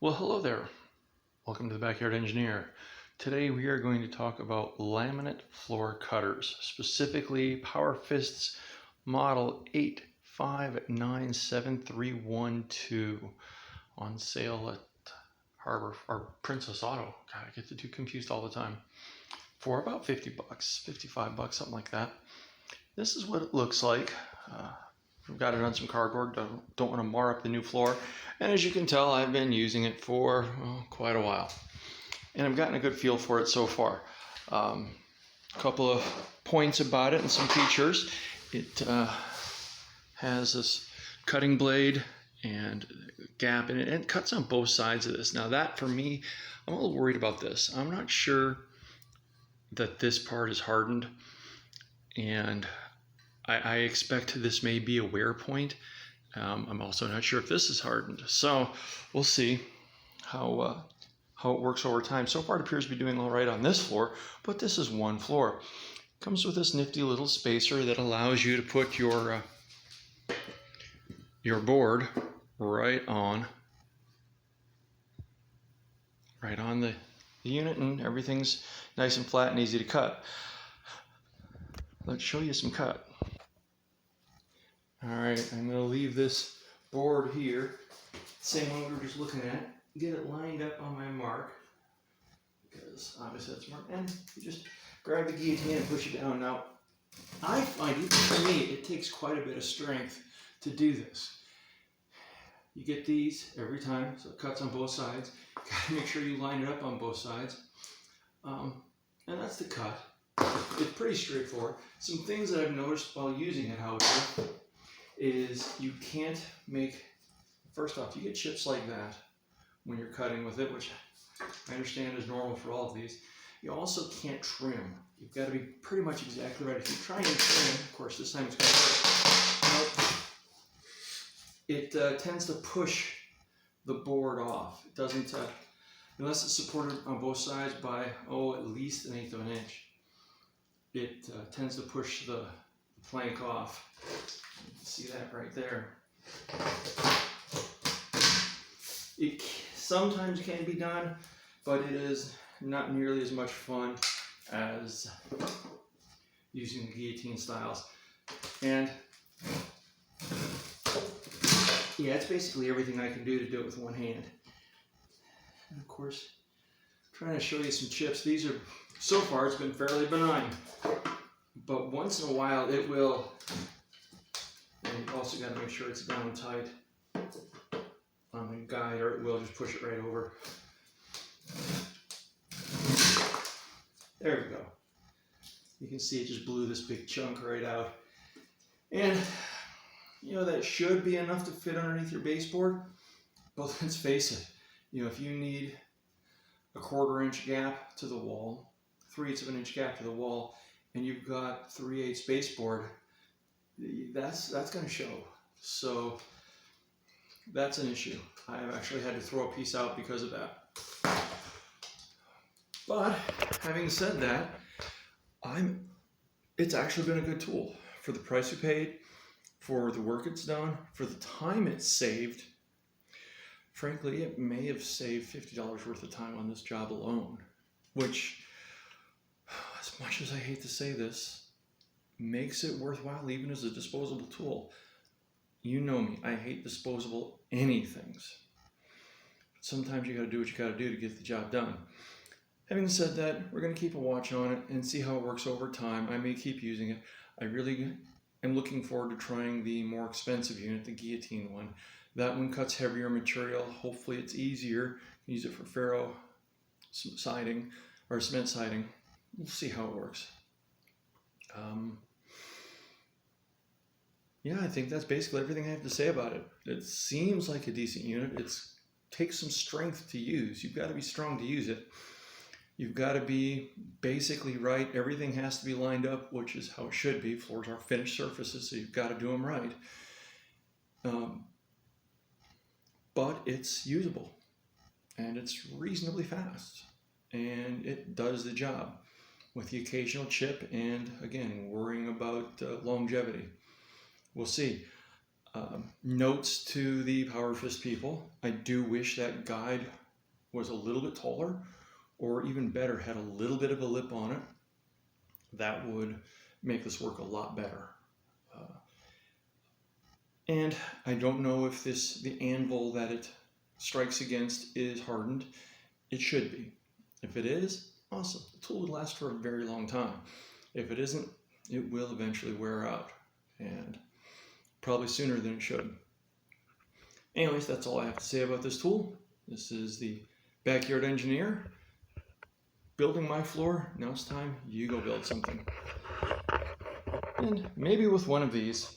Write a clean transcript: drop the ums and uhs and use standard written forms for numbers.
Well, hello there. Welcome to the Backyard Engineer. Today we are going to talk about laminate floor cutters, specifically Power Fist's model 8597312 on sale at Harbor or Princess Auto. God, I get the two confused all the time. For about 50 bucks, 55 bucks, something like that. This is what it looks like. I've got it on some cardboard, don't want to mar up the new floor. And as you can tell, I've been using it for quite a while. And I've gotten a good feel for it so far. A couple of points about it and some features. It has this cutting blade and gap in it, and it cuts on both sides of this. Now that, for me, I'm a little worried about this. I'm not sure that this part is hardened, and I expect this may be a wear point. I'm also not sure if this is hardened. So we'll see how it works over time. So far it appears to be doing all right on this floor, but this is one floor. Comes with this nifty little spacer that allows you to put your board right on the unit, and everything's nice and flat and easy to cut. Let's show you some cut. All right, I'm going to leave this board here, same one we were just looking at, get it lined up on my mark, because obviously that's marked, and you just grab the guillotine and push it down. Now, I find, even for me, it takes quite a bit of strength to do this. You get these every time, so it cuts on both sides. Gotta make sure you line it up on both sides. And that's the cut. It's pretty straightforward. Some things that I've noticed while using it, however, is you can't make, first off, you get chips like that when you're cutting with it, which I understand is normal for all of these. You also can't trim. You've got to be pretty much exactly right. If you try and trim, of course, this time it's going to hurt. It tends to push the board off. It doesn't, unless it's supported on both sides by, at least 1/8 of an inch. It tends to push the plank off. You can see that right there. It sometimes can be done, but it is not nearly as much fun as using the guillotine styles. And yeah, it's basically everything I can do to do it with one hand. And of course, trying to show you some chips. These are, so far it's been fairly benign, but once in a while it will. And you've also got to make sure it's down tight on the guide, or it will just push it right over. There we go. You can see it just blew this big chunk right out. And you know, that should be enough to fit underneath your baseboard, but let's face it, you know, if you need a 1/4 inch gap to the wall, 3/8 of an inch gap to the wall, and you've got 3/8 baseboard, that's going to show. So that's an issue. I've actually had to throw a piece out because of that. But having said that, it's actually been a good tool for the price we paid, for the work it's done, for the time it's saved. Frankly, it may have saved $50 worth of time on this job alone, which, as much as I hate to say this, makes it worthwhile even as a disposable tool. You know me, I hate disposable anythings. But sometimes you gotta do what you gotta do to get the job done. Having said that, we're gonna keep a watch on it and see how it works over time. I may keep using it. I really am looking forward to trying the more expensive unit, the guillotine one. That one cuts heavier material. Hopefully it's easier. Use it for ferro siding or cement siding. We'll see how it works. Yeah, I think that's basically everything I have to say about it. It seems like a decent unit. It takes some strength to use. You've got to be strong to use it. You've got to be basically right. Everything has to be lined up, which is how it should be. Floors are finished surfaces, so you've got to do them right. But it's usable, and it's reasonably fast, and it does the job with the occasional chip and, again, worrying about longevity. We'll see. Notes to the Power Fist people. I do wish that guide was a little bit taller, or even better, had a little bit of a lip on it. That would make this work a lot better. And I don't know if the anvil that it strikes against is hardened. It should be. If it is, awesome. The tool would last for a very long time. If it isn't, it will eventually wear out, and probably sooner than it should. Anyways, that's all I have to say about this tool. This is the Backyard Engineer building my floor. Now it's time you go build something. And maybe with one of these,